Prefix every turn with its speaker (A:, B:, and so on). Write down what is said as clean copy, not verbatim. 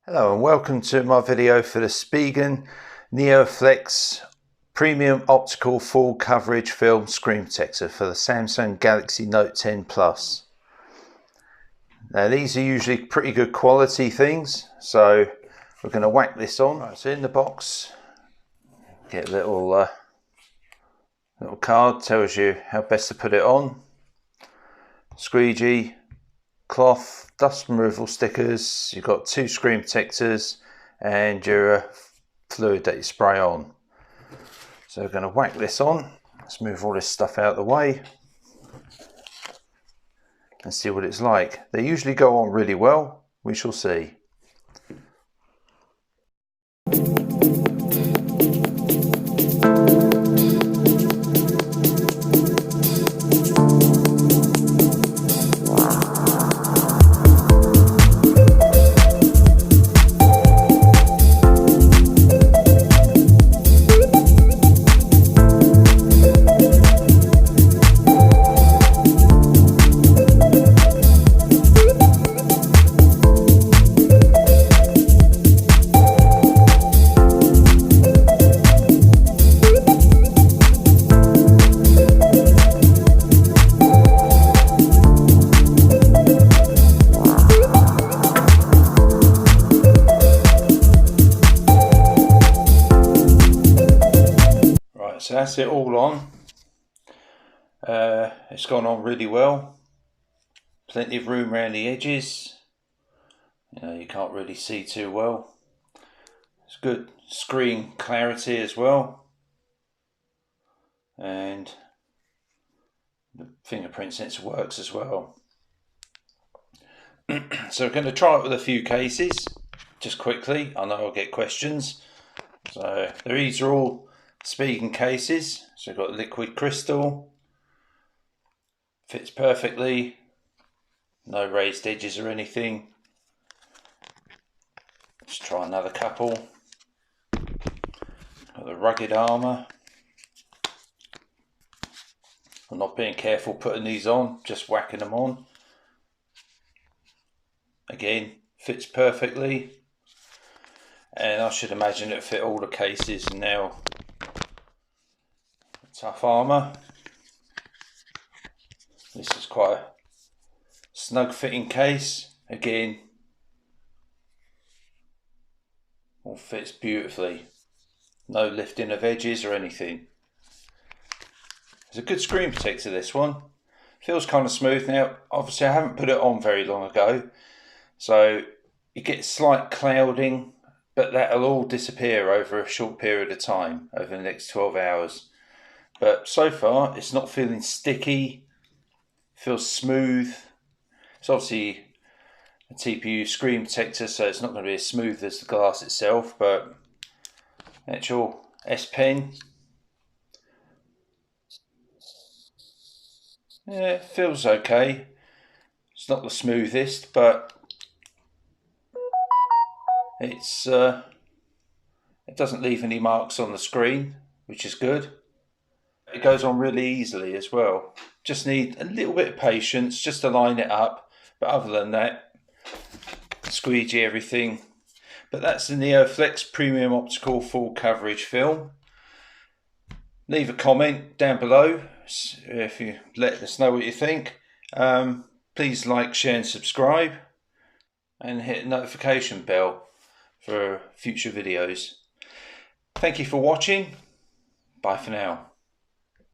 A: Hello and welcome to my video for the Spigen NeoFlex Premium Optical Full Coverage Film Screen Protector for the Samsung Galaxy Note 10 Plus. Now these are usually pretty good quality things, so we're going to whack this on. Right, so in the box, get a little card, tells you how best to put it on. Squeegee, cloth, dust removal stickers, you've got two screen protectors and your fluid that you spray on. So we're going to whack this on. Let's move all this stuff out of the way and see what it's like. They usually go on really well. We shall see. So that's it all on. It's gone on really well. Plenty of room around the edges. You can't really see too well. It's good screen clarity as well. And the fingerprint sensor works as well. So we're going to try it with a few cases, just quickly. I know I'll get questions. So these are all Spigen cases, so we've got liquid crystal, fits perfectly, no raised edges or anything. Let's try another couple. Got the rugged armour. I'm not being careful putting these on, just whacking them on. Again, fits perfectly, and I should imagine it fit all the cases. Now tough armour. This is quite a snug fitting case. Again, all fits beautifully. No lifting of edges or anything. It's a good screen protector, this one. Feels kind of smooth. Now obviously I haven't put it on very long ago, so you get slight clouding, but that'll all disappear over a short period of time, over the next 12 hours. But so far, it's not feeling sticky, feels smooth. It's obviously a TPU screen protector, so it's not going to be as smooth as the glass itself, but actual S Pen, yeah, it feels okay. It's not the smoothest, but it doesn't leave any marks on the screen, which is good. It goes on really easily as well. Just need a little bit of patience just to line it up, but other than that, squeegee everything. But that's the NeoFlex Premium Optical Full Coverage Film. Leave a comment down below if you let us know what you think. Please like, share and subscribe, and hit the notification bell for future videos. Thank you for watching. Bye for now.